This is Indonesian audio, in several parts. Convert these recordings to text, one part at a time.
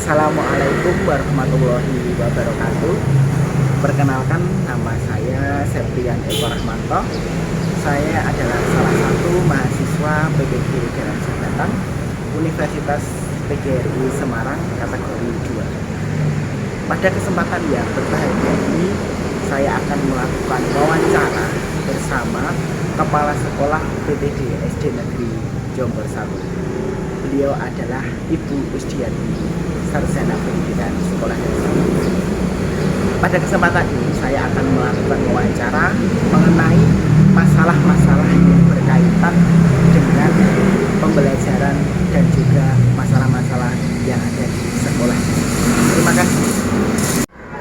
Assalamualaikum warahmatullahi wabarakatuh. Perkenalkan, nama saya Septian Eko Rahmanto. Saya adalah salah satu mahasiswa PPG Jalan Jabatan Universitas PGRI Semarang kategori 2. Pada kesempatan yang berbahagia ini, saya akan melakukan wawancara bersama Kepala Sekolah PTD SD Negeri Jombor 1. Beliau adalah Ibu Usdiati, Sarjana Pendidikan Sekolah Dasar. Pada kesempatan ini saya akan melakukan wawancara mengenai masalah-masalah yang berkaitan dengan pembelajaran dan juga masalah-masalah yang ada di sekolah. Terima kasih.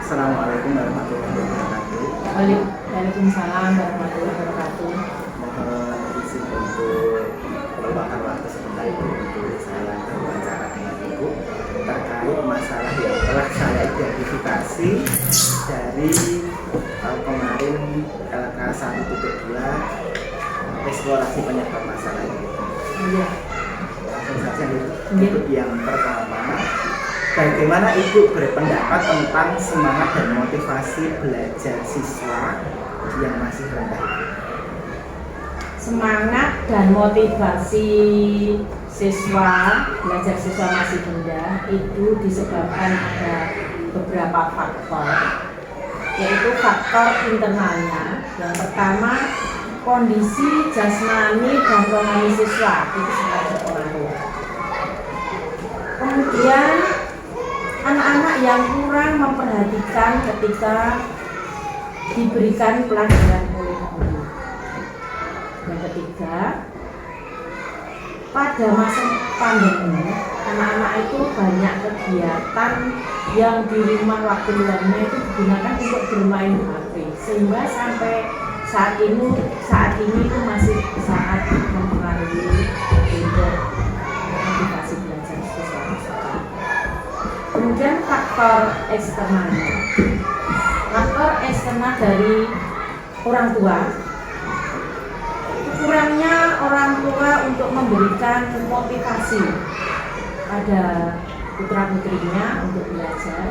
Assalamualaikum warahmatullahi wabarakatuh. Waalaikumsalam warahmatullahi wabarakatuh. Mohon izin untuk meluangkan waktu sebentar untuk saya berbicara dengan Ibu terkait masalah yang telah saya identifikasi dari kemarin LK 1.2 eksplorasi penyebab masalah ini. Iya. Langsung saja Ibu. Yang pertama, bagaimana Ibu berpendapat tentang semangat dan motivasi belajar siswa yang masih rendah? Semangat dan motivasi belajar siswa masih rendah itu disebabkan ada beberapa faktor, yaitu faktor internalnya. Yang pertama, kondisi jasmani dan rohani siswa itu sangat berpengaruh. Kemudian anak-anak yang kurang memperhatikan ketika diberikan pelajaran oleh guru. Yang ketiga, pada masa pandemi anak-anak itu banyak kegiatan yang di rumah waktu luangnya itu digunakan untuk bermain HP, sehingga sampai saat ini itu masih sangat mempengaruhi untuk motivasi belajar siswa. Kemudian faktor eksternal dari orang tua, kurangnya orang tua untuk memberikan motivasi pada putra-putrinya untuk belajar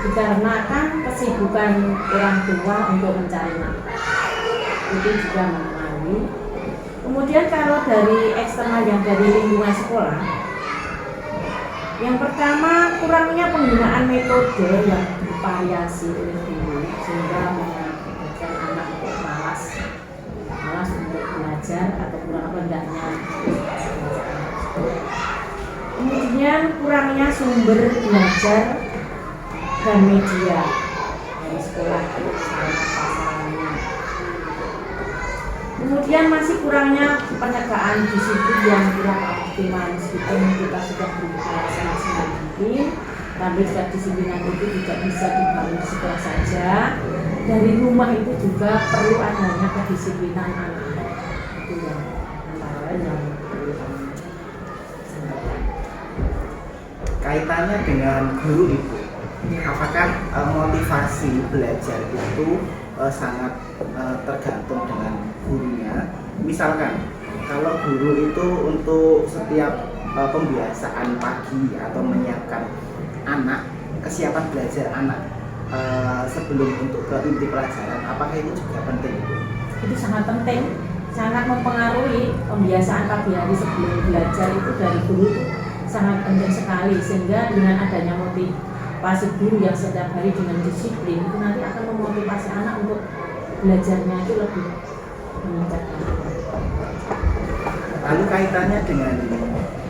dikarenakan kesibukan orang tua untuk mencari nafkah. Itu juga mempengaruhi. Kemudian kalau dari eksternal yang dari lingkungan sekolah, yang pertama, kurangnya penggunaan metode yang bervariasi oleh guru sehingga mengakibatkan anak untuk malas untuk belajar atau kurang rendahnya. Kemudian kurangnya sumber belajar dan media dari sekolah sarana-prasarana. Kemudian masih kurangnya penegakan disiplin yang kurang optimal, meskipun kita sudah berusaha semaksimal mungkin, tapi jika disiplinan itu tidak bisa dibangun di sekolah saja, dari rumah itu juga perlu adanya kedisiplinan anak-anak. Itu yang antara lain yang perlu kami sampaikan. Kaitannya dengan guru Ibu, apakah motivasi belajar itu sangat tergantung dengan gurunya? Misalkan kalau guru itu untuk setiap pembiasaan pagi atau menyiapkan anak, kesiapan belajar anak sebelum untuk ke inti pelajaran, apakah itu juga penting? Itu sangat penting, sangat mempengaruhi pembiasaan pagi hari sebelum belajar itu dari guru itu sangat penting sekali, sehingga dengan adanya motivasi guru yang setiap hari dengan disiplin itu nanti akan memotivasi anak untuk belajarnya itu lebih meningkatkan. Lalu kaitannya dengan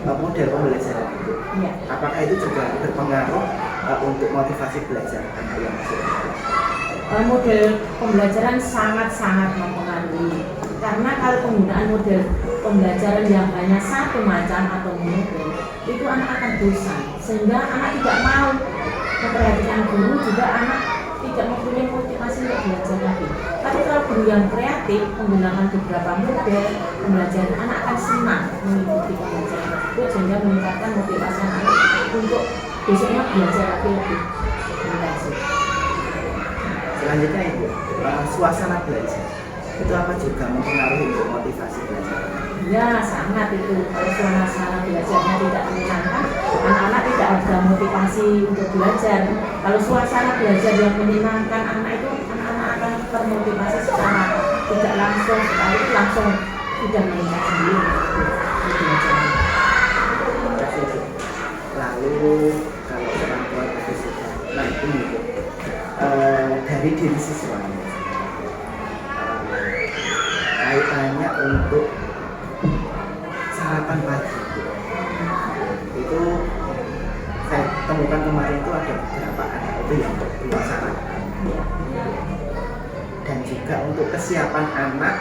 model pembelajaran itu, Ya. apakah itu juga berpengaruh untuk motivasi belajar anak yang masih rendah? Model pembelajaran sangat-sangat mempengaruhi, karena kalau penggunaan model pembelajaran yang hanya satu macam atau monodel, itu anak akan bosan, sehingga anak tidak mau memperhatikan guru, juga anak tidak mempunyai motivasi untuk belajar lagi. Tapi kalau guru yang kreatif menggunakan beberapa model pembelajaran, anak akan senang mengikuti pembelajaran tersebut, sehingga meningkatkan motivasi anak untuk besoknya belajar lagi lebih intensif. Selanjutnya Ibu, suasana belajar itu apa juga mempengaruhi untuk motivasi belajar? Ya sangat itu. Kalau suasana belajarnya tidak menyenangkan, anak-anak tidak ada motivasi untuk belajar. Kalau suasana belajar yang menyenangkan, anak-anak akan termotivasi secara tidak langsung, sekali langsung sudah meningkat sendiri belajar. Terima kasih Bu. Lalu kalau orang tua tadi sudah, nah itu mungkin dari diri siswa kaitannya untuk sarapan pagi itu saya temukan kemarin itu ada beberapa anak itu yang belum sarapan, dan juga untuk kesiapan anak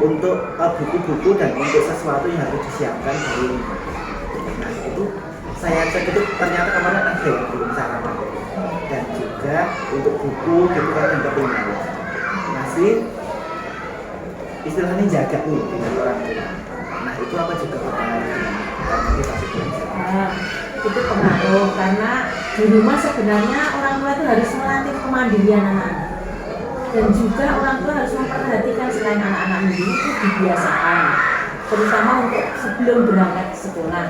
untuk buku-buku dan untuk sesuatu yang harus disiapkan dari rumah. Nah itu saya cek itu ternyata kemarin ada yang belum sarapan, dan juga untuk buku gitu kan yang ketinggalan masih istilahnya jaga nih dengan orang tua. Nah itu apa juga berpengaruh dengan motivasi belajar? Itu pengaruh karena di rumah sebenarnya orang tua itu harus melatih kemandirian anak-anak, dan juga orang tua harus memperhatikan selain anak-anak ini itu dibiasakan, terutama untuk sebelum berangkat ke sekolah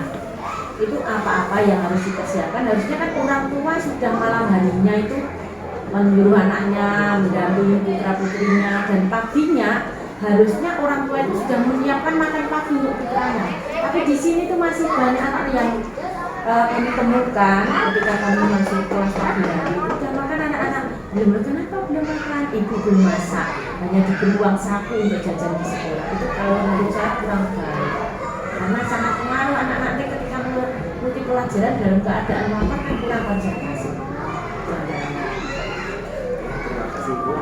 itu apa-apa yang harus dipersiapkan. Harusnya kan orang tua sudah malam harinya itu menyuruh anaknya mendampingi putra putrinya, dan paginya harusnya orang tua itu sudah menyiapkan makan pagi untuk putranya. Tapi di sini tuh masih banyak anak yang kami temukan ketika kami masuk kelas pagi hari itu dan makan anak-anak belum makan, ibu belum masak, hanya diberi uang saku untuk jajan di sekolah. Itu kalau menurut saya kurang baik, karena sangat pengaruh anak-anak ketika mengikuti pelajaran dalam keadaan lapar kan kurang konsentrasi. Terima kasih Bu.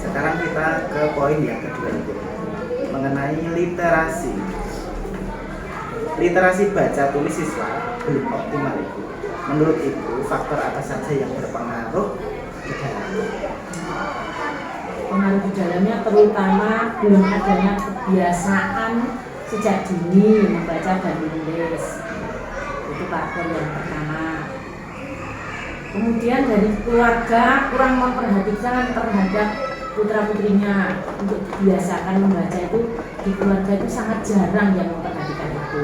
Sekarang kita ke poin yang kedua itu mengenai literasi. Literasi baca tulis siswa belum optimal itu. Menurut Ibu faktor apa saja yang berpengaruh ke dalam? Pengaruh di dalamnya terutama belum adanya kebiasaan sejak dini membaca dan menulis. Itu faktor yang pertama. Kemudian dari keluarga kurang memperhatikan terhadap putra putrinya untuk dibiasakan membaca. Itu di keluarga itu sangat jarang yang memperhatikan itu.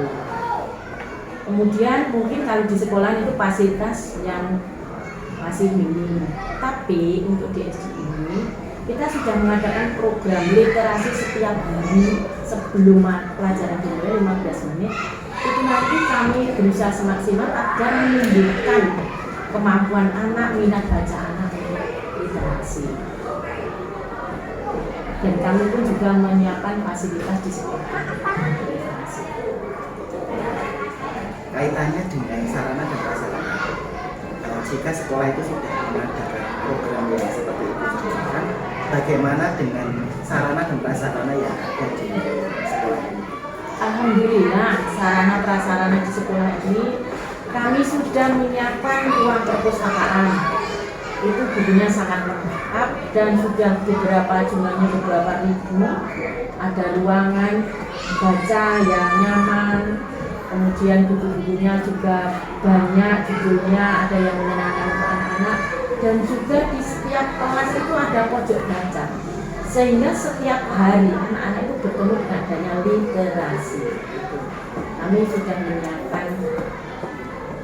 Kemudian mungkin kalau di sekolah itu fasilitas yang masih minim, tapi untuk di SD ini kita sudah mengadakan program literasi setiap hari sebelum pelajaran dimulai 15 menit. Itu nanti kami berusaha semaksimal agar menunjukkan kemampuan anak, minat baca anak untuk literasi. Dan kami pun juga menyiapkan fasilitas di sekolah literasi. Kaitannya dengan sarana dan prasarana. Jika sekolah itu sudah mengadakan program yang seperti itu sampaikan, bagaimana dengan sarana dan prasarana yang ada di sekolah ini? Alhamdulillah, sarana prasarana di sekolah ini kami sudah menyiapkan ruang perpustakaan. Itu bukunya sangat lengkap dan sudah jumlahnya beberapa ribu. Ada ruangan baca yang nyaman, kemudian buku-bukunya juga banyak, judulnya ada yang menyenangkan untuk anak-anak, dan juga di setiap kelas itu ada pojok baca, sehingga setiap hari anak-anak itu bertemu dengan adanya literasi. Kami sudah menyiapkan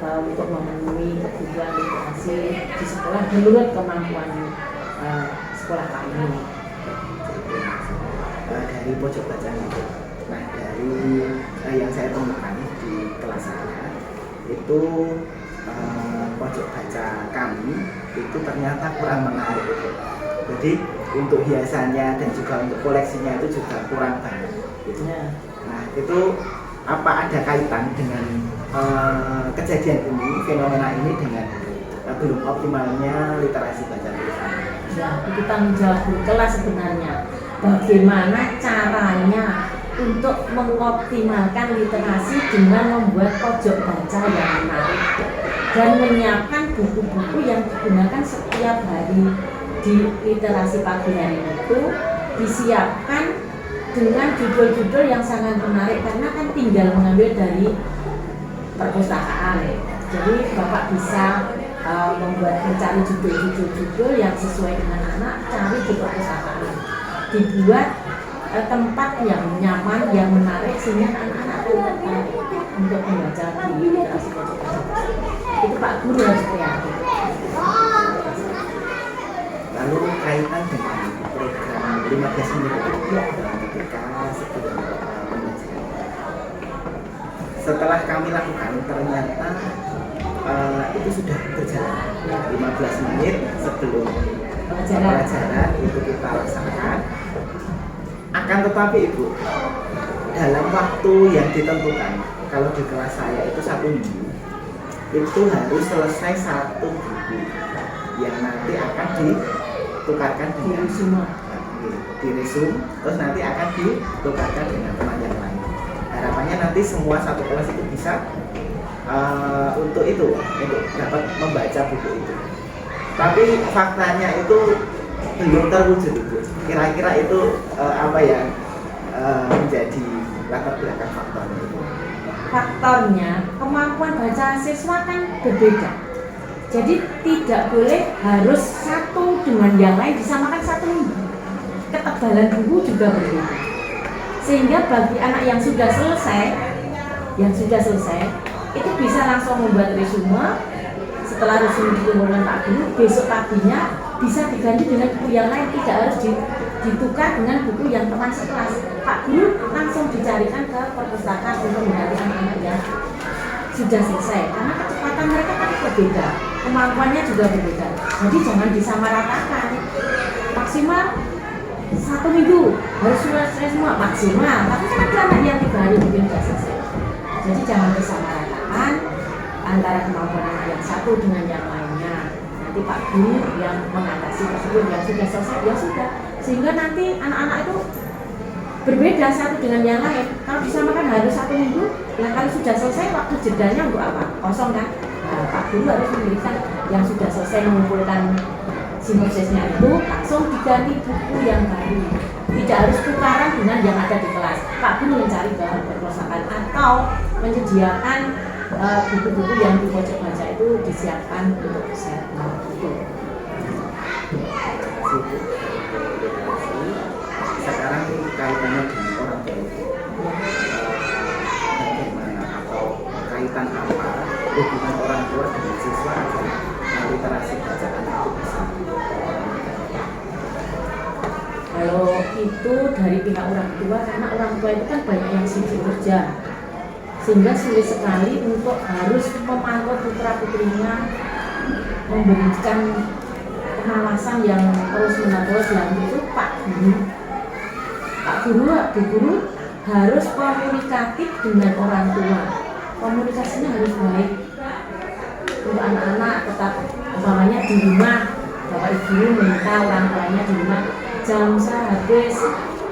untuk memenuhi kebutuhan literasi di sekolah menurut kemampuan sekolah kami. Dari pojok baca itu, nah dari yang saya temukan di kelas saya itu pojok baca kami itu ternyata kurang menarik itu. Jadi untuk hiasannya dan juga untuk koleksinya itu juga kurang banyak gitu. Nah itu apa ada kaitan dengan kejadian ini, fenomena ini dengan belum optimalnya literasi baca tulis? Ya, itu tanggung jawab guru kelas sebenarnya. Bagaimana caranya untuk mengoptimalkan literasi dengan membuat pojok baca yang menarik dan menyiapkan buku-buku yang digunakan setiap hari di literasi pagi hari itu disiapkan dengan judul-judul yang sangat menarik, karena kan tinggal mengambil dari perpustakaan. Jadi Bapak bisa mencari judul-judul yang sesuai dengan anak, cari di perpustakaan. Dibuat tempat yang nyaman, yang menarik sehingga anak-anak akan tertarik untuk membaca di literasi pojok baca. Itu Pak Guru harus kreatif. Lalu kaitan dengan program 15 menit Ya. ketika sebelum pembelajaran. Setelah kami lakukan ternyata itu sudah berjalan 15 menit sebelum pelajaran itu kita laksanakan. Akan tetapi Ibu, dalam waktu yang ditentukan, kalau di kelas saya itu 1 minggu, itu harus selesai 1 buku yang nanti akan ditukarkan dengan di resume, terus nanti akan ditukarkan dengan teman yang lain. Harapannya nanti semua satu kelas itu bisa untuk dapat membaca buku itu. Tapi faktanya itu belum terwujud Ibu. Kira-kira itu apa yang menjadi latar belakang faktornya itu? Faktornya kemampuan baca siswa kan berbeda. Jadi tidak boleh harus satu dengan yang lain disamakan 1 minggu. Ketebalan buku juga berbeda. Sehingga bagi anak yang sudah selesai itu bisa langsung membuat resume. Setelah resume dikumpulkan Pak Guru, besok paginya bisa diganti dengan buku yang lain, tidak harus ditukar dengan buku yang teman sekelas. Pak Guru langsung dicarikan ke perpustakaan untuk mengganti anak-anak yang sudah selesai, karena kecepatan mereka kan berbeda, kemampuannya juga berbeda. Jadi jangan disamaratakan. Maksimal 1 minggu harus selesai semua maksimal, tapi kan ada anak yang 3 hari mungkin sudah selesai. Jadi jangan disamaratakan antara kemampuan anak yang satu dengan yang lainnya. Nanti Pak Guru yang mengatasi tersebut, yang sudah selesai ya sudah, sehingga nanti anak-anak itu berbeda satu dengan yang lain. Kalau disamakan harus 1 minggu, nah kalau sudah selesai waktu jedanya untuk apa? Kosong kan? Nah, Pak Guru harus memilihkan yang sudah selesai mengumpulkan sinopsisnya itu langsung diganti buku yang baru. Tidak harus tukaran dengan yang ada di kelas. Pak Guru mencari ke perpustakaan atau menyediakan buku-buku yang di pojok baca itu disiapkan untuk set itu. Sekarang kaitannya dengan orang tua itu bagaimana atau kaitan apa hubungan orang tua dengan siswa agar literasi bacaan itu bisa? Kalau itu dari pihak orang tua, karena orang tua itu kan banyak yang sibuk kerja, sehingga sulit sekali untuk harus memantau putra putrinya, memberikan pengawasan yang terus menerus. Yang itu Pak Guru Bu Guru harus komunikatif dengan orang tua. Komunikasinya harus baik untuk anak-anak, tetap umpamanya di rumah Bapak Ibu minta orang tuanya di rumah jam sehabis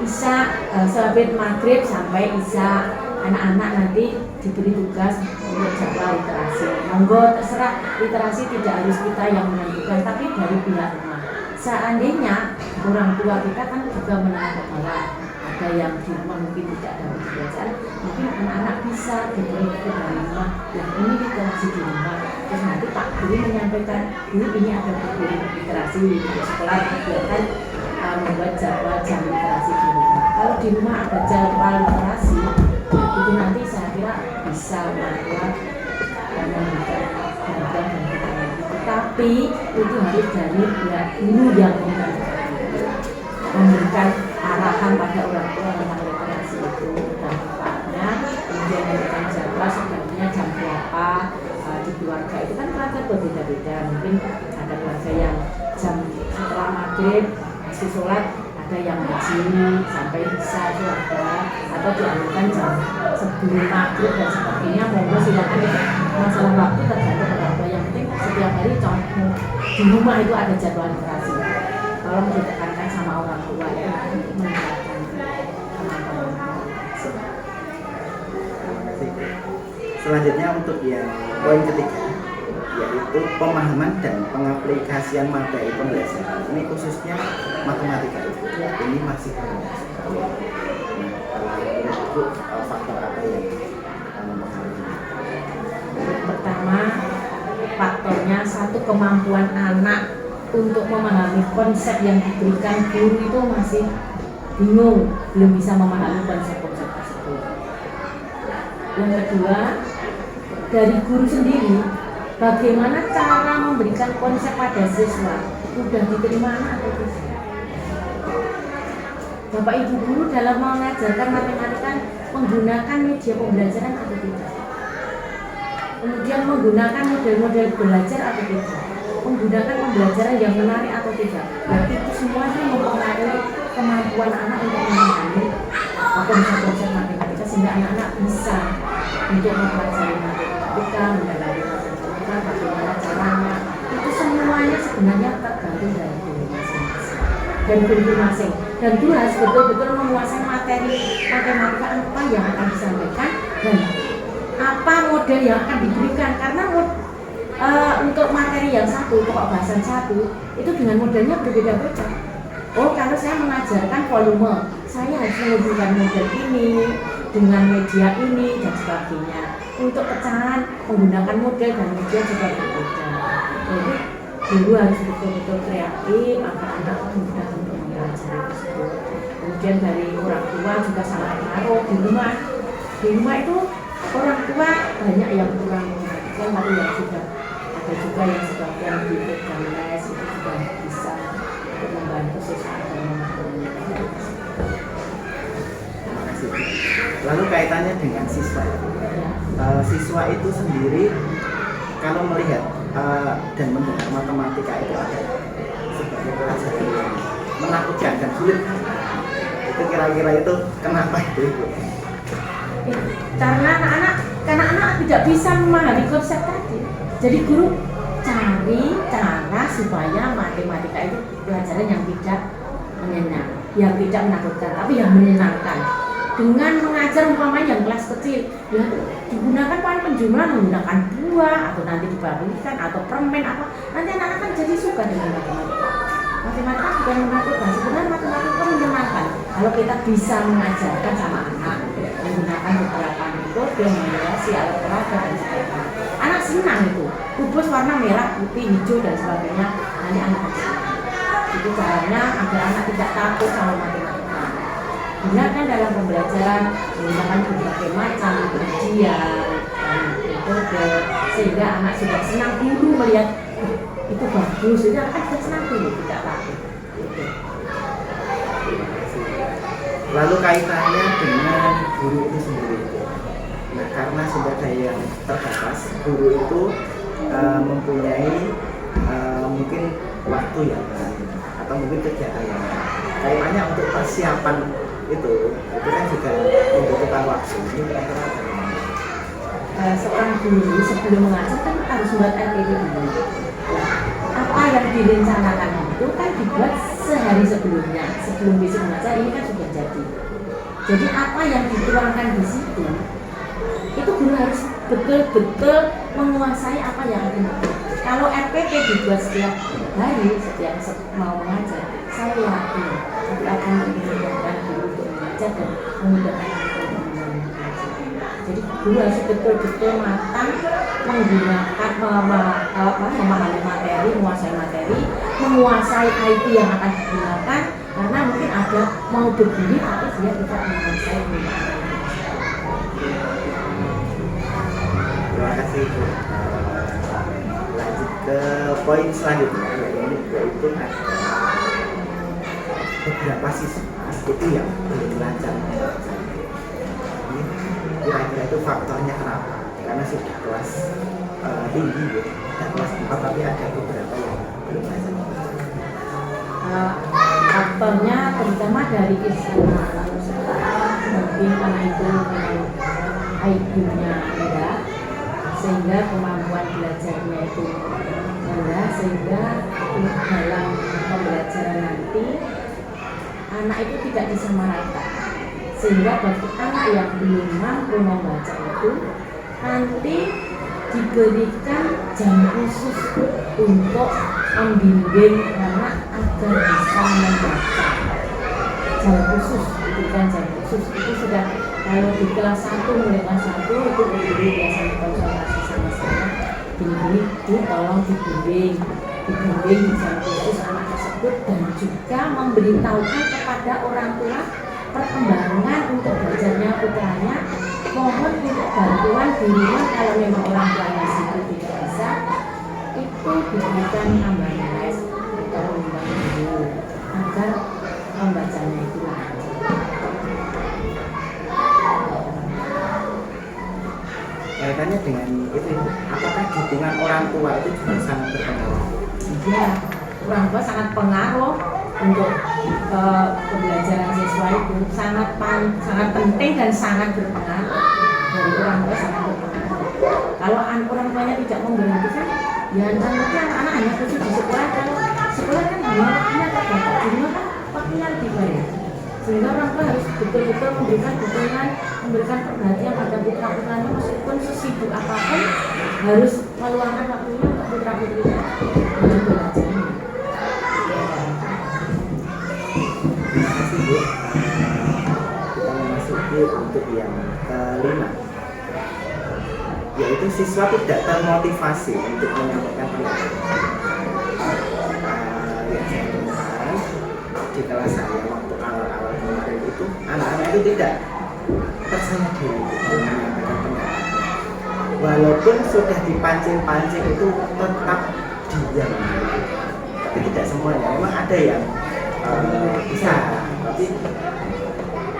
isya, sehabis maghrib sampai isya, anak-anak nanti diberi tugas untuk jadwal literasi. Monggo terserah, literasi tidak harus kita yang menentukan, tapi dari pihak rumah. Seandainya orang tua kita kan juga menengah ke bawah, ada yang di rumah mungkin tidak ada buku bacaan, mungkin anak-anak bisa diberi buku dari rumah, yang ini literasi di rumah. Terus nanti Pak Guru menyampaikan, ini ada buku literasi di sekolah, kegiatan membuat jadwal jam literasi di rumah. Kalau di rumah ada jadwal literasi, itu nanti saya kira bisa membuat dan memberikan bantuan dan dukungan. Tetapi itu harus dari pihak guru yang memberikan arahan pada orang tua tentang literasi itu dan tempatnya, kemudian memberikan jadwal sebenarnya jam berapa. Di keluarga itu kan keluarga berbeda-beda, mungkin ada keluarga yang jam setelah maghrib masih sholat, ada yang ngaji sampai bisa itu ada, atau diambilkan jam sebelum maghrib dan sebagainya. Monggo silakan, masalah waktu tergantung orang tua. Yang penting setiap hari contoh di rumah itu ada jadwal literasi. Tolong ditekankan sama orang tua ya untuk meningkatkan kemampuan. Selanjutnya untuk yang poin ketiga, yaitu pemahaman dan pengaplikasian materi pembelajaran. Ini khususnya matematika itu, ini masih banyak sekali. Itu faktor apa yang mempengaruhi? Pertama, faktornya satu, kemampuan anak untuk memahami konsep yang diberikan guru itu masih bingung, belum bisa memahami konsep-konsep tersebut. Yang kedua, dari guru sendiri, bagaimana cara memberikan konsep pada siswa, sudah diterima anak atau tidak. Bapak Ibu guru dalam mengajarkan matematika menggunakan media pembelajaran atau tidak, kemudian menggunakan model-model belajar atau tidak, menggunakan pembelajaran yang menarik atau tidak. Berarti itu semuanya mempengaruhi kemampuan anak untuk memahami konsep-konsep matematika sehingga anak-anak bisa untuk mempelajari matematika, mendalami matematika, bagaimana caranya. Itu semuanya sebenarnya tergantung dari guru masing-masing dan guru masing. Dan guru harus betul-betul menguasai materi matematika apa yang akan disampaikan dan apa model yang akan diberikan, karena untuk materi yang satu, pokok bahasan satu, itu dengan modelnya berbeda-beda. Oh, kalau saya mengajarkan volume, saya harus menggunakan model ini dengan media ini dan sebagainya. Untuk pecahan menggunakan model dan media juga berbeda. Jadi guru harus betul-betul kreatif agar anak mudah untuk mempelajari tersebut. Kemudian dari orang tua juga sangat pengaruh di rumah. Di rumah itu orang tua banyak yang kurang memperhatikan, tapi yang sudah ada juga yang sebagian di program les itu juga bisa untuk membantu siswa dalam memahami. Terima kasih. Lalu kaitannya dengan siswa ya. Siswa itu sendiri kalau melihat dan mendengar matematika itu ada sebagai pelajaran yang menakutkan dan sulit. Itu kira-kira itu kenapa itu? Karena anak-anak tidak bisa memahami konsep tadi. Jadi guru cari cara supaya matematika itu pelajaran yang tidak menyenang, yang tidak menakutkan, tapi yang menyenangkan. Dengan mengajar umpamanya yang kelas kecil, ya digunakan bahan penjumlahan menggunakan buah atau nanti dibagikan atau permen apa, nanti anak-anak kan jadi suka dengan matematika. Matematika bukan menakutkan, sebenarnya matematika menyenangkan. Kalau kita bisa mengajarkan sama anak menggunakan beberapa metode, menghiasi alat peraga dan sebagainya, anak senang itu. Kubus warna merah, putih, hijau dan sebagainya, nanti anak senang. Itu caranya agar anak tidak takut sama matematika. Gunakan dalam pembelajaran menggunakan berbagai macam ujian dan metode sehingga anak sudah senang dulu melihat itu bagus, jadi anak sudah senang dulu, tidak takut. Lalu kaitannya dengan guru itu sendiri. Nah, karena sumber daya yang terbatas, guru itu mempunyai mungkin waktu yang atau mungkin kegiatan yang kaitannya untuk persiapan itu kan juga membutuhkan waktu. Ini kira-kira seorang guru sebelum mengajar kan harus buat RPP dulu. Apa yang direncanakan itu kan dibuat sehari sebelumnya, sebelum besok mengajar ini kan sudah jadi. Jadi apa yang dituangkan di situ, itu guru harus betul-betul menguasai apa yang akan dibuat. Kalau RPP dibuat setiap hari, setiap mau mengajar, saya yakin itu akan memudahkan guru untuk mengajar dan memudahkan anak untuk mengajar. Jadi guru harus betul-betul matang menggunakan memahami materi, menguasai materi, menguasai IT yang akan digunakan, karena mungkin ada mau begini tapi dia tidak menguasai penggunaan. Terima kasih Bu. Lanjut ke poin selanjutnya, yaitu ada beberapa siswa itu yang belum lancar membaca. Ini kira-kira itu faktornya kenapa? Karena sudah kelas tinggi ya, dan kelas 4 tapi ada beberapa yang belum lancar membaca. Faktornya terutama dari istana, mungkin karena itu IQ-nya rendah, sehingga kemampuan belajarnya itu rendah, sehingga dalam pembelajaran nanti anak itu tidak disamaratakan, sehingga bagi anak yang belum mampu membaca itu nanti diberikan jam khusus untuk membimbing anak agar bisa membaca. Jam khusus, diberikan jam khusus itu sudah, kalau di kelas 1 mulai kelas 1 itu guru biasanya konsultasi sama saya, gini-gini tolong dibimbing jam khusus anak tersebut ikut dan juga memberitahukan kepada orang tua perkembangan untuk belajarnya putranya. Mohon untuk bantuan di rumah kalau memang orang tuanya sibuk tidak bisa, itu diberikan tambahan les atau undang guru agar pembacanya itu lancar. Kaitannya dengan itu, apakah dukungan orang tua itu juga sangat berpengaruh? Iya, orang tua sangat pengaruh untuk pembelajaran siswa itu sangat penting dan sangat berpengaruh. Dari orang tua sangat berpengaruh. Kalau orang tuanya tidak memberhentikan, ya nanti anak-anak hanya fokus di sekolah. Kalau sekolah kan hanya waktunya terbatas, di rumah kan waktunya lebih banyak. Sehingga orang tua harus betul-betul memberikan dukungan, memberikan perhatian pada putra-putranya, meskipun sesibuk apapun harus meluangkan waktunya untuk putra-putrinya untuk belajar. Terima kasih Bu. Kita memasuki untuk yang kelima, yaitu siswa tidak termotivasi untuk menyampaikan pendapat. Yang saya temukan di kelas saya waktu awal-awal kemarin itu, anak-anak itu tidak percaya diri untuk menyampaikan pendapatnya. Walaupun sudah dipancing-pancing itu tetap diam. Tapi tidak semuanya. Memang ada yang bisa, tapi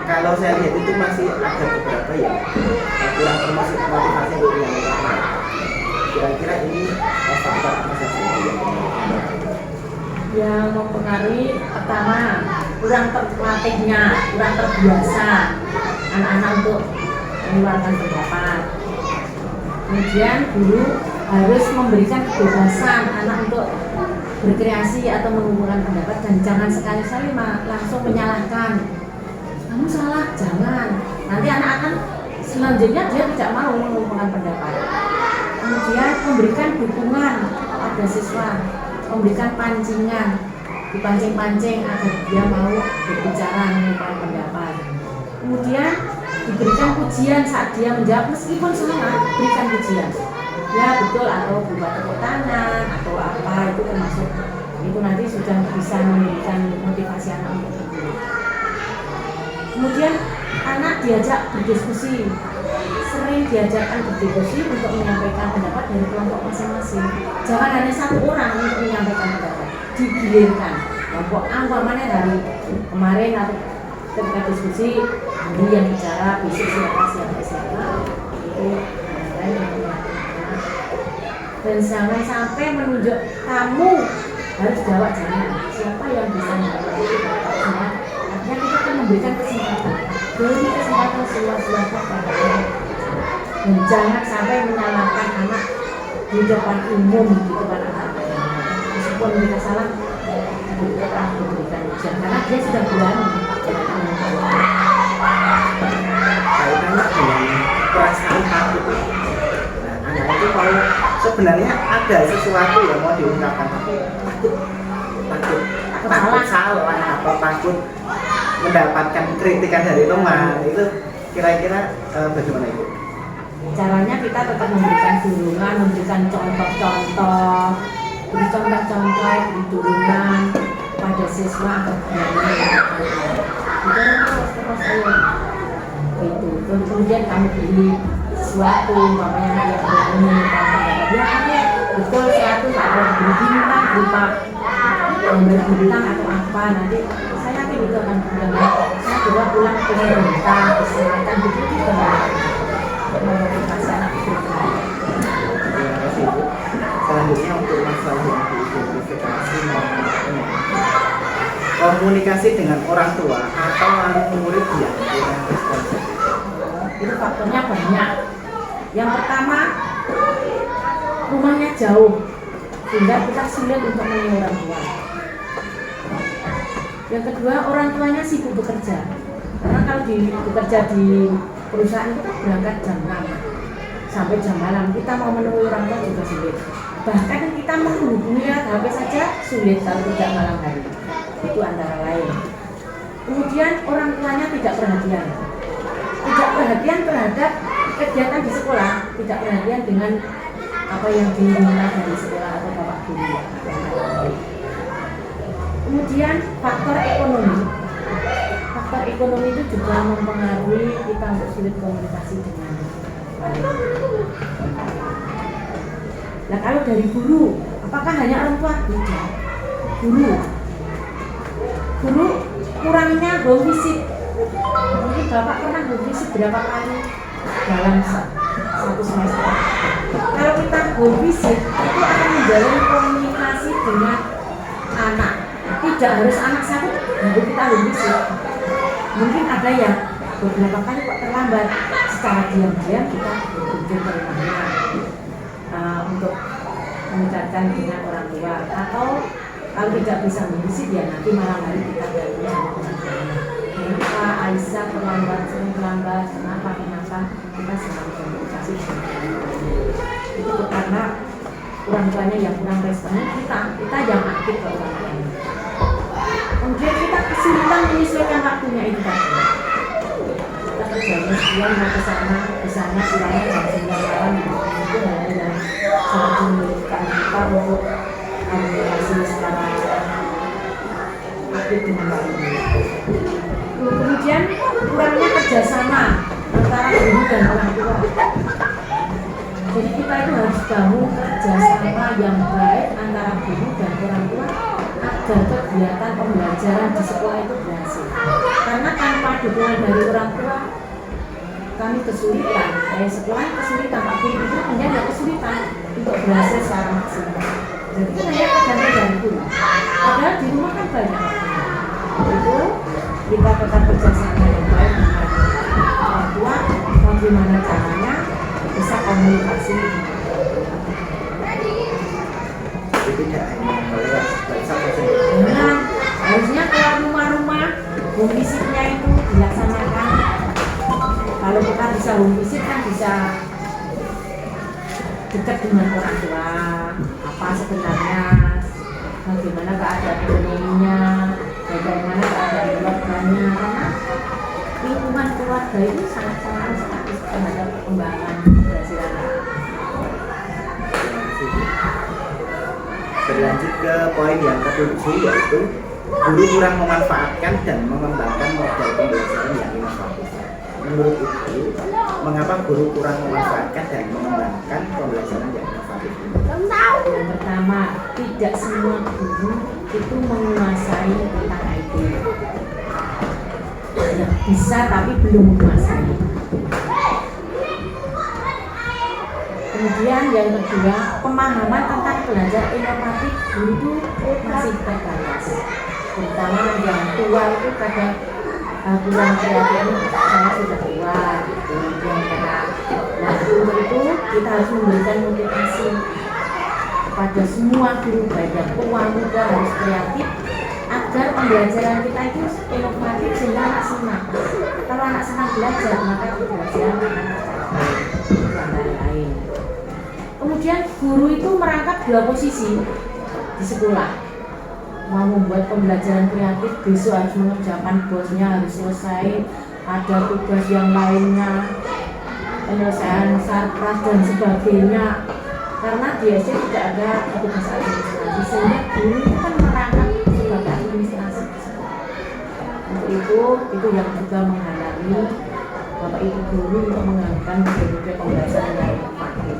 kalau saya lihat itu masih ada beberapa yang kurang termotivasi untuk menyampaikan. Kira-kira ini faktor apa saja yang mempengaruhi? Pertama, kurang terlatihnya, kurang terbiasa anak-anak untuk mengeluarkan pendapat. Kemudian guru harus memberikan kebebasan anak untuk berkreasi atau mengumpulkan pendapat, dan jangan sekali-kali langsung menyalahkan. Kamu salah, jangan. Nanti anak akan selanjutnya dia tidak mau mengumpulkan pendapat. Kemudian memberikan dukungan pada siswa, memberikan pancingan, dipancing-pancing agar dia mau berbicara mengumpulkan pendapat. Kemudian diberikan pujian saat dia menjawab, meskipun salah, berikan pujian. Ya betul, atau berupa tepuk tangan atau apa, itu termasuk, itu nanti sudah bisa memberikan motivasi anak untuk berdiri. Kemudian anak diajak berdiskusi, sering diajarkan berdiskusi untuk menyampaikan pendapat dari kelompok masing-masing. Jangan hanya satu orang untuk menyampaikan pendapat, digilirkan. Kelompok umpamanya dari kemarin atau ketika diskusi, ini yang bicara besok siapa itu yang dan jangan sampai menunjuk kamu harus jawab, jangan. Siapa yang bisa menjawab itu bapak. Artinya kita akan memberikan kesempatan, beri kesempatan seluas-luasnya pada anak. Dan jangan sampai menyalahkan anak di depan umum di depan anak. Meskipun mereka salah, kita akan memberikan ujian karena dia sudah berani. Kaitannya dengan perasaan takut. Anak itu kalau sebenarnya ada sesuatu yang mau diungkapkan, tapi takut salah atau takut mendapatkan kritikan dari teman, itu kira-kira bagaimana Ibu? Caranya kita tetap memberikan dorongan, memberikan contoh-contoh, beri contoh-contoh, beri dorongan pada siswa agar terus ayo itu. Kemudian kamu beli sesuatu, umpamanya yang berani, ya betul sesuatu kalau beri bintang berupa gambar bintang atau apa, nanti saya yakin itu akan berdampak. Saya juga pulang dengan bintang, kesehatan begitu juga memotivasi anak itu. Terima kasih Bu. Selanjutnya untuk masalah yang diidentifikasi komunikasi dengan orang tua atau anak murid yang kurang responsif. Itu faktornya banyak. Yang pertama, rumahnya jauh sehingga kita sulit untuk menemui orang tua. Yang kedua, orang tuanya sibuk bekerja. Karena kalau bekerja di perusahaan itu berangkat jam 6 sampai jam malam, kita mau menemui orang tua juga sulit. Bahkan kita menghubungi HP saja sulit kalau tidak malam hari. Itu antara lain. Kemudian orang tuanya tidak perhatian terhadap kegiatan di sekolah, tidak perhatian dengan apa yang diminta dari sekolah atau bapak guru. Kemudian faktor ekonomi itu juga mempengaruhi kita untuk sulit komunikasi dengan lain. Nah kalau dari guru, apakah hanya orang tua? Tidak. Guru kurangnya home visit. Mungkin Bapak pernah home visit berapa kali dalam satu semester? Kalau kita home visit, itu akan menjalin komunikasi dengan anak. Tidak harus anak satu baru kita home visit. Mungkin ada yang beberapa kali kok terlambat, secara diam-diam kita berkunjung ke rumahnya untuk mengucapkan dengan orang tua, atau kalau tidak bisa visit ya nanti malam hari kita bertemu sama orang tuanya. Kenapa Aisyah sering terlambat, kenapa kita selalu komunikasi dengan orang tuanya. Itu karena orang tuanya yang kurang respon, kita yang aktif ke orang tuanya. Kemudian kita kesulitan menyesuaikan waktunya itu tadi. Kita kerjanya sekian mau ke sana pulangnya jam 9 malam, itu hal yang sangat menyulitkan kita untuk komunikasi secara aktif dengan orang tua. Kemudian kurangnya kerjasama antara guru dan orang tua. Jadi kita itu harus bangun kerjasama yang baik antara guru dan orang tua agar kegiatan pembelajaran di sekolah itu berhasil. Karena tanpa dukungan dari orang tua, kami kesulitan. Sekolah kesulitan, Pak Guru itu menjadi kesulitan untuk berhasil secara maksimal. Jadi itu hanya tergantung dari guru. Padahal di rumah kan banyak. Itu kita tetap kerjasama yang baik dengan orang tua, bagaimana caranya bisa komunikasi. Tidak hanya lewat saja. Nah, harusnya kalau rumah-rumah home visit-nya itu dilaksanakan. Kalau kita bisa home visit kan bisa dekat dengan orang tua, apa sebenarnya, bagaimana keadaan ekonominya, bagaimana keadaan keluarganya, karena lingkungan keluarga itu sangat-sangat status terhadap perkembangan keberhasilan anak. Berlanjut ke poin yang ke-7, yaitu guru kurang memanfaatkan dan mengembangkan model pembelajaran yang inovatif. Menurut Ibu, mengapa guru kurang memanfaatkan dan mengembangkan pembelajaran yang inovatif? Yang pertama, tidak semua guru itu menguasai tentang IT. Ya, bisa tapi belum menguasai. Kemudian yang kedua, pemahaman tentang belajar inovatif guru itu masih terbatas. Terutama yang tua itu kadang kurang kreatif, saya sudah tua gitu. Nah untuk itu kita harus memberikan motivasi kepada semua guru, baik yang tua muda harus kreatif agar pembelajaran kita itu inovatif sehingga anak senang. Kalau anak senang belajar maka pembelajaran akan tercapai dan lain-lain. Kemudian guru itu merangkap dua posisi di sekolah. Mau membuat pembelajaran kreatif, besok harus mengerjakan bosnya harus selesai, ada tugas yang lainnya, penyelesaian sarpras dan sebagainya. Karena di SD tidak ada tugas administrasi, sehingga guru itu kan merangkap sebagai administrasi. Untuk itu yang juga menghalangi Bapak Ibu guru untuk mengembangkan metode pembelajaran yang inovatif.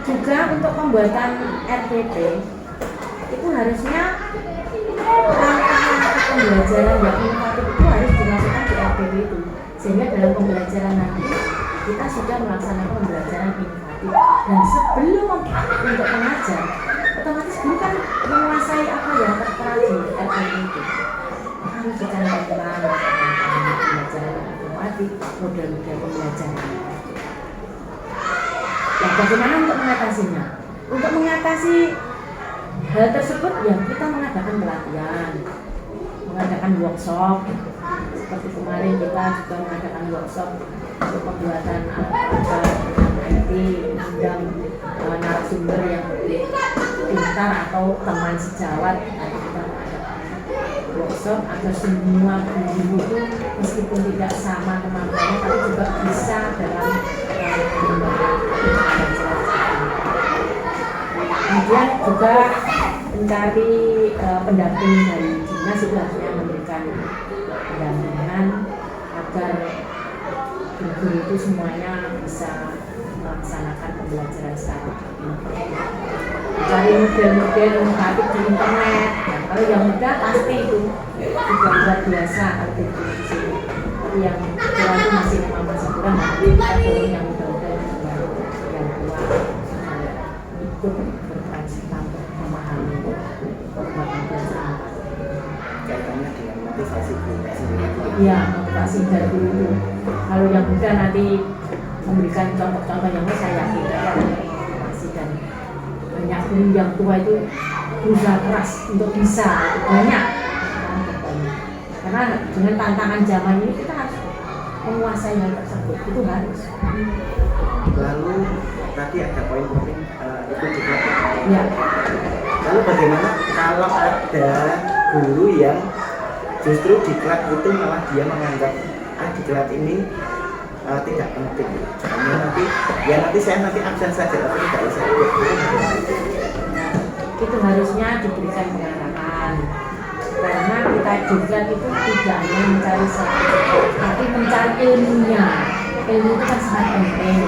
Juga untuk pembuatan RPP itu harusnya langkah-langkah pembelajaran yang inovatif itu harus dilakukan di RPP itu, sehingga dalam pembelajaran nanti kita sudah melaksanakan pembelajaran inovatif. Dan sebelum untuk mengajar, otomatis guru kan menguasai apa yang tertera di RPP itu. Harus dicantumkan pembelajaran yang inovatif, model-model pembelajaran. Nah, bagaimana untuk mengatasinya? Untuk mengatasi hal tersebut ya kita mengadakan pelatihan, mengadakan workshop. Seperti kemarin kita juga mengadakan workshop untuk pembuatan alat-alat IT, undang narasumber yang pintar atau teman sejawat. Nanti kita mengadakan workshop agar semua guru itu meskipun tidak sama kemampuannya tapi juga bisa dalam mengembangkan pembelajaran. Kemudian juga mencari pendamping dari dinas itu harusnya memberikan pendampingan agar guru itu semuanya bisa melaksanakan pembelajaran secara internet. Cari model-model inovatif di internet. Nah, kalau yang muda pasti itu juga luar biasa kalau di sini. Tapi yang kurang itu masih kurang. Nanti kita dorong yang muda-muda yang tua ikut berperan serta memahami pembelajaran. Kaitannya dengan motivasi guru sendiri. Iya, motivasi dari guru itu. Kalau yang muda nanti memberikan contoh-contoh yang saya yakin mereka akan motivasi, dan banyak guru yang tua itu berusaha keras untuk bisa banyak, karena dengan tantangan zaman ini kita harus menguasai hal tersebut, itu harus. Lalu tadi ada poin penting itu juga. Ya. Lalu bagaimana kalau ada guru yang justru diklat itu malah dia menganggap diklat ini tidak penting, nanti saya absen saja tapi tidak bisa ikut. Itu harusnya diberikan pengarahan, karena kita juga itu tidak hanya mencari sertifikat tapi mencari ilmunya. Ilmu itu kan sangat penting.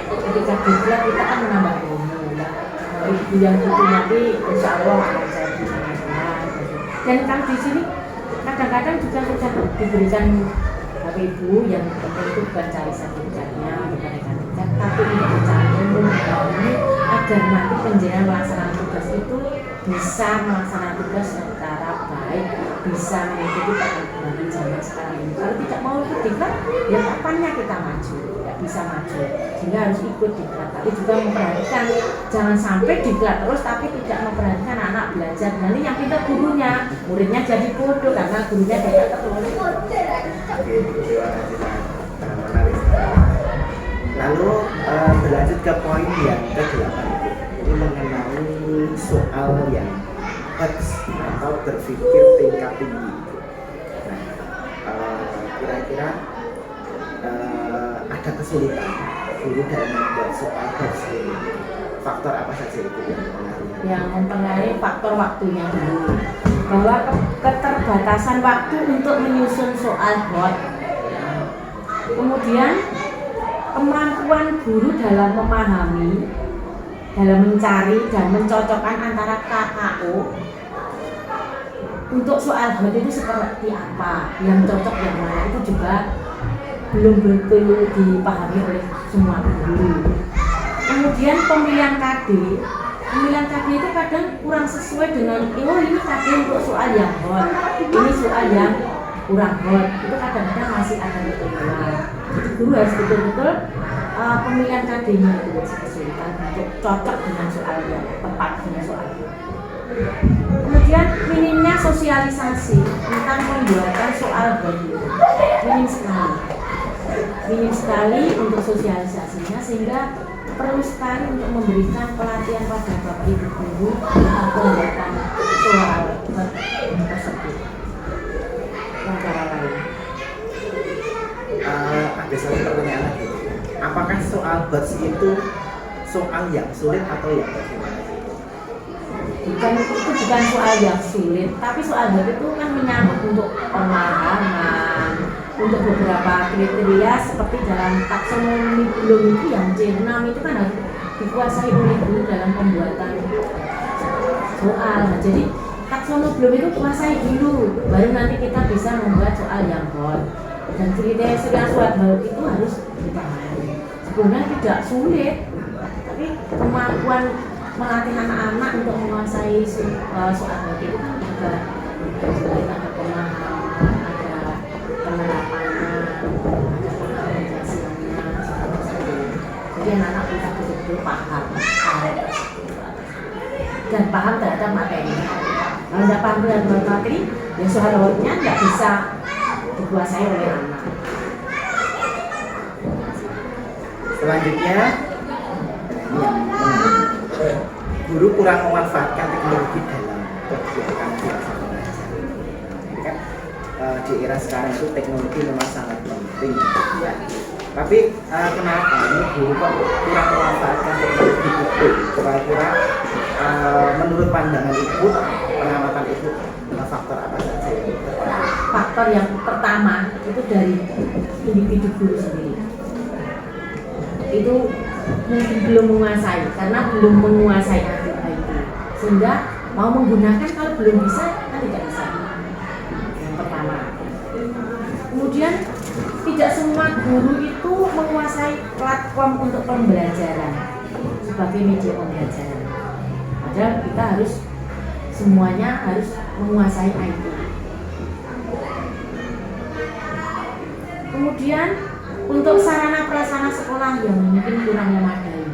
Ketika diklat kita kan menambah ilmu. Ibu yang itu nanti insya Allah akan saya berikan. Dan kalau di sini kadang-kadang juga sudah diberikan Bapak Ibu yang penting itu bukan cari sertifikatnya, bukan sertifikat, tapi untuk mencari ilmu ini agar nanti penjenengan melaksanakan tugas itu bisa melaksanakan tugas secara baik, bisa mengikuti perkembangan zaman sekarang ini. Kalau tidak mau ikut diklat, ya kapannya kita maju, tidak bisa maju, sehingga harus ikut diklat. Tapi juga memperhatikan, jangan sampai diklat terus tapi tidak memperhatikan anak belajar. Nanti yang pintar gurunya, muridnya jadi bodoh karena gurunya tidak terus. Oke, terima kasih, sangat menarik. Lalu berlanjut ke poin yang ke-8, ini mengenai soal yang HEPS atau berpikir tingkat tinggi. Nah, kira-kira ada kesulitan guru dalam membuat soal HEPS ini. Faktor apa saja itu yang mempengaruhi? Yang mempengaruhi faktor waktunya dulu, bahwa keterbatasan waktu untuk menyusun soal HOT, kemudian kemampuan guru dalam memahami, dalam mencari dan mencocokkan antara KKO untuk soal HOT itu seperti apa, yang cocok yang mana, itu juga belum betul dipahami oleh semua guru. Kemudian pemilihan KD itu kadang kurang sesuai dengan ini KD untuk soal yang HOT, ini soal yang kurang HOT, itu kadang-kadang masih ada kekeliruan. Jadi guru harus betul-betul pemilihan KD-nya itu masih kesulitan untuk cocok dengan soal yang tepat dengan soal. Kemudian minimnya sosialisasi tentang pembuatan soal HOT itu minim sekali untuk sosialisasinya, sehingga perlu sekali untuk memberikan pelatihan pada Bapak Ibu guru tentang pembuatan soal tersebut. Antara lain. Ada satu pertanyaan lagi. Apakah soal BOTS itu soal yang sulit atau yang bagaimana? Itu bukan soal yang sulit, tapi soal BOTS itu kan menyangkut untuk pemahaman, untuk beberapa kriteria seperti dalam taksonomi belum itu yang C6 itu kan harus dikuasai oleh guru dalam pembuatan soal. Nah, jadi taksonomi belum itu kuasai dulu, baru nanti kita bisa membuat soal yang HOT. Dan kriteria soal HOT itu harus dipahami. Sebenarnya tidak sulit, tapi kemampuan melatih anak-anak untuk menguasai soal HOT itu kan juga ada pemahaman, ada penerapannya, ada pengaplikasiannya, jadi anak-anak bisa betul-betul paham dan paham terhadap materinya. Kalau tidak paham terhadap materi, ya soal HOT-nya tidak bisa dikuasai oleh anak. Selanjutnya, guru kurang memanfaatkan teknologi dalam kegiatan belajar mengajar. Ini kan di era sekarang itu teknologi memang sangat penting, ya. Tapi kenapa ini guru kok kurang memanfaatkan teknologi itu? Kira-kira menurut pandangan ibu, pengamatan ibu, faktor apa saja faktor yang pertama itu dari individu guru sendiri. Itu mungkin belum menguasai, karena belum menguasai IT, sehingga mau menggunakan kalau belum bisa kan tidak bisa. Yang pertama. Kemudian tidak semua guru itu menguasai platform untuk pembelajaran sebagai media pembelajaran. Padahal kita harus semuanya harus menguasai IT. Kemudian untuk sarana prasarana sekolah yang mungkin kurang memadai.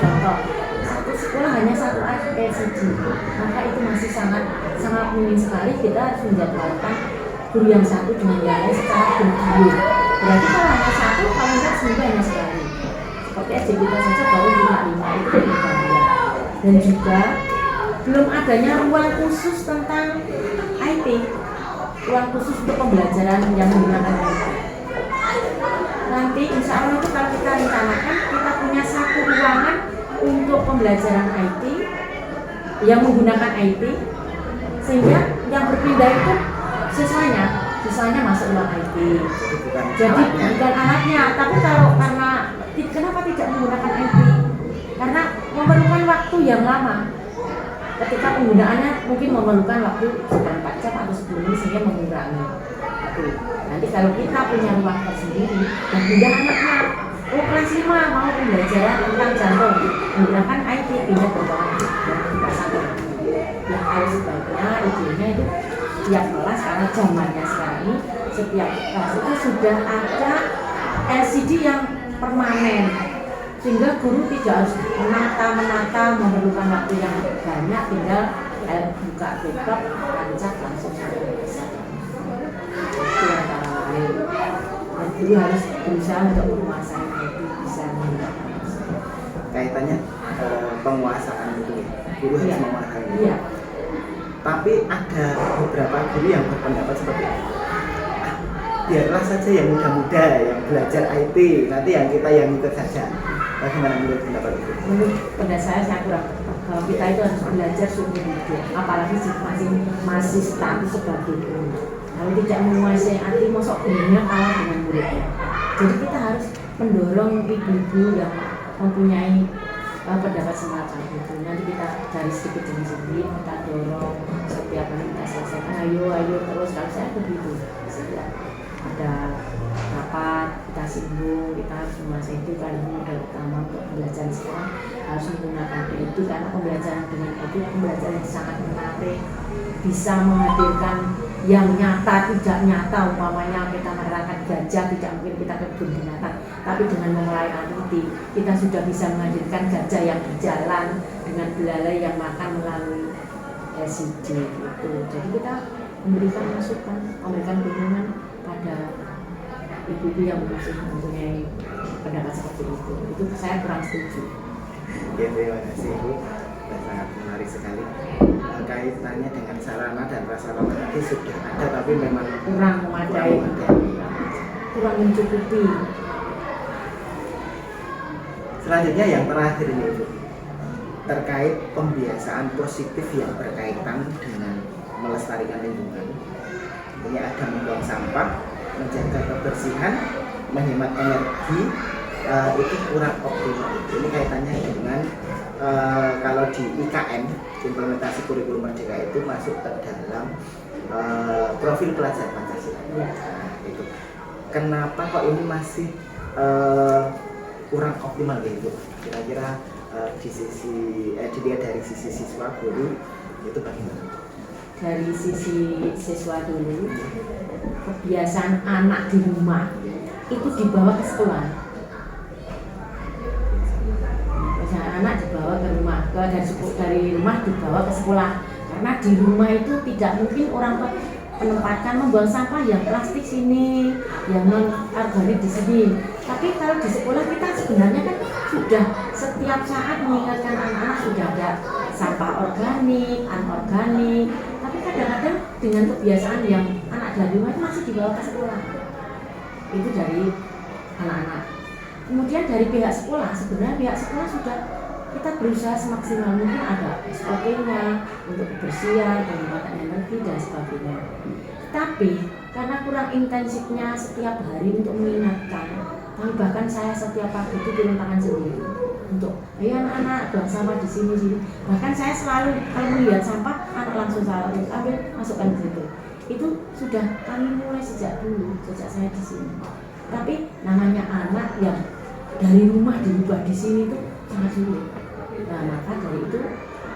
Contoh, satu sekolah hanya satu LCD, maka itu masih sangat minim sekali. Kita harus menjadwalkan guru yang satu dengan yang lain secara bergilir. Berarti kalau hanya satu, kalau tidak seminggu hanya sekali. Seperti SD kita saja baru 5 itu bergantian. Dan juga belum adanya ruang khusus tentang IT, ruang khusus untuk pembelajaran yang menggunakan IT. Nanti insya Allah itu kalau kita rencanakan kita punya satu ruangan untuk pembelajaran IT yang menggunakan IT, sehingga yang berpindah itu siswanya masuk ruang IT. Jadi bukan alatnya, tapi karena kenapa tidak menggunakan IT? Karena memerlukan waktu yang lama. Ketika penggunaannya mungkin memerlukan waktu sekitar 4 jam atau 10 menit, sehingga mengurangi. Nanti kalau kita punya ruang tersendiri dan pindah anaknya, kelas 5 mau pembelajaran tentang jantung menggunakan IT, pindah ke ruangan kita satu. Ya harus sebaiknya idenya itu setiap kelas, karena zamannya sekarang ini setiap kelas itu sudah ada LCD yang permanen, sehingga guru tidak harus menata memerlukan waktu yang banyak, tinggal buka laptop, tancap langsung sampai bisa. Itu antara lain. Dan guru harus berusaha untuk menguasai IT, bisa menggunakan. Kaitannya penguasaan itu, guru harus menguasai. Iya. Tapi ada beberapa guru yang berpendapat seperti biarlah saja yang muda-muda yang belajar IT, nanti yang kita yang ikut saja. Bagaimana menurut pendapat itu? Menurut pendapat saya kurang tepat. Kalau kita itu harus belajar seumur hidup, apalagi masih status sebagai guru. Kalau tidak menguasai IT, mosok gurunya kalah dengan muridnya. Jadi kita harus mendorong ibu-ibu yang mempunyai pendapat semacam itu. Nanti kita dari sedikit demi sedikit kita dorong, setiap hari kita selesaikan, ayo terus. Kalau saya begitu, setiap ada rapat kita singgung, kita harus menguasai itu, karena modal utama untuk pembelajaran sekolah harus menggunakan itu, karena pembelajaran dengan itu pembelajaran yang sangat menarik, bisa menghadirkan yang nyata tidak nyata. Umpamanya kita menerangkan gajah, tidak mungkin kita ke kebun binatang, tapi dengan memulai IT kita sudah bisa menghadirkan gajah yang berjalan dengan belalai yang makan melalui LCD gitu. Jadi kita memberikan masukan, memberikan dukungan pada ibu-ibu yang masih mempunyai pendapat seperti itu. Itu saya kurang setuju. Ya, terima kasih Ibu, sangat menarik sekali. Kaitannya dengan sarana dan prasarana tadi sudah ada, tapi memang kurang memadai, kurang mencukupi. Selanjutnya yang terakhir ini Ibu, terkait pembiasaan positif yang berkaitan dengan melestarikan lingkungan. Ini ada membuang sampah, menjaga kebersihan, menghemat energi, itu kurang optimal. Ini kaitannya dengan kalau di IKM, implementasi kurikulum merdeka itu masuk ke dalam profil pelajar Pancasila. Nah, itu. Kenapa kok ini masih kurang optimal gitu? Kira-kira dilihat dari sisi siswa, guru itu bagaimana? Dari sisi siswa dulu, kebiasaan anak di rumah itu dibawa ke sekolah. Kebiasaan anak dibawa ke rumah, dari rumah dibawa ke sekolah. Karena di rumah itu tidak mungkin orang tua menempatkan membuang sampah yang plastik sini, yang non organik di sini. Tapi kalau di sekolah kita sebenarnya kan sudah setiap saat mengingatkan anak-anak sudah ada sampah organik, anorganik. Tapi kadang-kadang dengan kebiasaan yang anak dari rumah itu masih dibawa ke sekolah. Itu dari anak-anak. Kemudian dari pihak sekolah, sebenarnya pihak sekolah sudah kita berusaha semaksimal mungkin ada SOP-nya untuk kebersihan, penghematan energi dan sebagainya. Tapi karena kurang intensifnya setiap hari untuk mengingatkan, bahkan saya setiap pagi itu turun tangan sendiri untuk ayo anak-anak buang sampah di sini. Bahkan saya selalu kalau melihat sampah anak langsung saya ambil masukkan ke situ. Itu sudah kami mulai sejak dulu, sejak saya di sini. Tapi namanya anak yang dari rumah dirubah di sini itu sangat sulit. Nah maka dari itu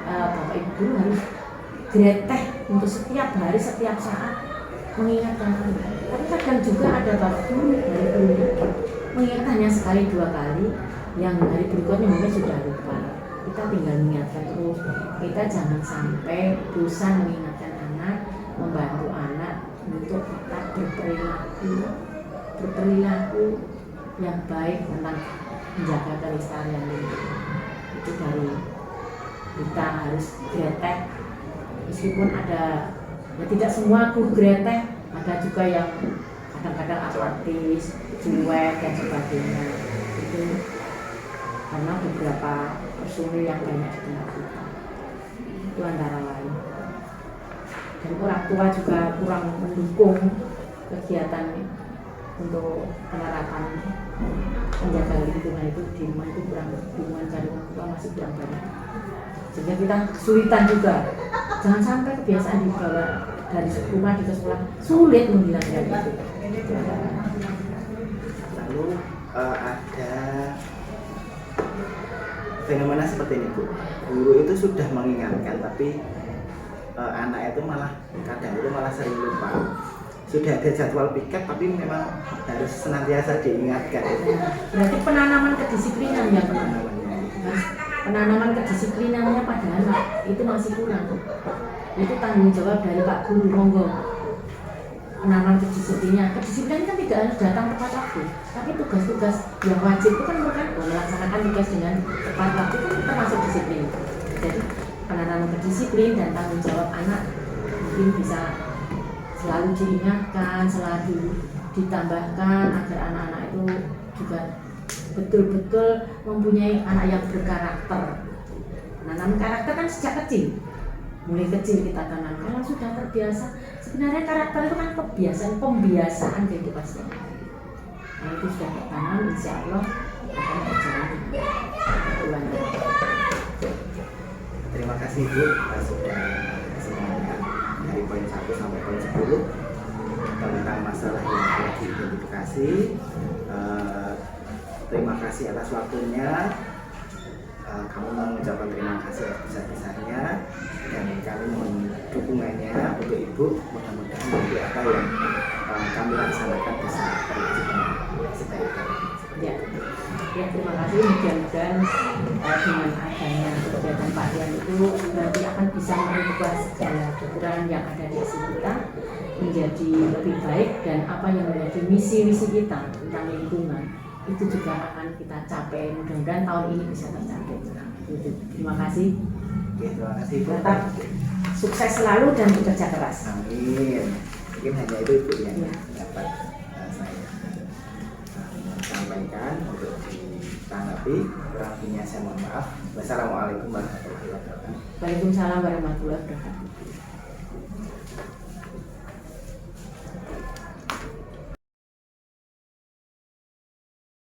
Bapak Ibu guru harus greteh untuk setiap hari, setiap saat mengingatkan anak. Tapi kadang juga ada Bapak Guru dari guru mengingatkan hanya sekali 2 kali, yang hari berikutnya mungkin sudah lupa. Kita tinggal mengingatkan terus. Kita jangan sampai bosan mengingatkan anak, membantu anak untuk tetap berperilaku yang baik tentang menjaga kelestarian lingkungan. Itu dari kita harus greteh, meskipun ada ya tidak semua guru greteh, ada juga yang kadang-kadang apatis, cuek dan sebagainya. Itu karena beberapa personil yang banyak di tempat kita. Itu antara lain. Dan orang tua juga kurang mendukung kegiatan untuk penerapan menjaga lingkungan itu di rumah, itu kurang dukungan dari orang tua masih kurang banyak. Sehingga kita kesulitan juga. Jangan sampai kebiasaan dibawa dari rumah ke sekolah, sulit menghilangkan itu. Lalu ada fenomena seperti ini Bu, guru itu sudah mengingatkan tapi anak itu malah kadang itu malah sering lupa. Sudah ada jadwal piket tapi memang harus senantiasa diingatkan. Berarti penanaman kedisiplinan ya penanaman kedisiplinannya pada anak itu masih kurang. Itu tanggung jawab dari Pak Guru, monggo. Penanaman kedisiplinan kan tidak harus datang tepat waktu, tapi tugas-tugas yang wajib itu kan merupakan melaksanakan tugas dengan tepat waktu itu termasuk disiplin. Jadi penanaman kedisiplin dan tanggung jawab anak mungkin bisa selalu diingatkan, selalu ditambahkan agar anak-anak itu juga betul-betul mempunyai anak yang berkarakter. Menanam karakter kan sejak kecil, mulai kecil kita tanam. Kalau sudah terbiasa, sebenarnya karakter itu kan pembiasaan kehidupan sehari-hari. Nah itu sudah tertanam, insya Allah akan berjalan dengan Terima kasih Bu sudah semuanya dari poin 1 sampai poin 10 tentang masalah yang telah diidentifikasi. Terima kasih atas waktunya. Kami mengucapkan terima kasih sebesar-besarnya dan kami mohon dukungannya untuk Ibu. Mudah-mudahan nanti apa yang kami laksanakan bisa terwujud dengan sebaik-baiknya. Ya, terima kasih. Mudah-mudahan dengan adanya kegiatan Pak Dian itu nanti akan bisa merubah segala kekurangan yang ada di sini kita menjadi lebih baik, dan apa yang menjadi misi-misi kita tentang lingkungan itu juga akan kita capai. Mudah-mudahan tahun ini bisa tercapai. Terima kasih. Terima kasih Bu. Tetap sukses selalu dan bekerja keras. Amin. Mungkin hanya itu Ibu yang dapat saya sampaikan untuk ditanggapi. Kurang lebihnya saya mohon maaf. Wassalamualaikum warahmatullahi wabarakatuh. Waalaikumsalam warahmatullahi wabarakatuh.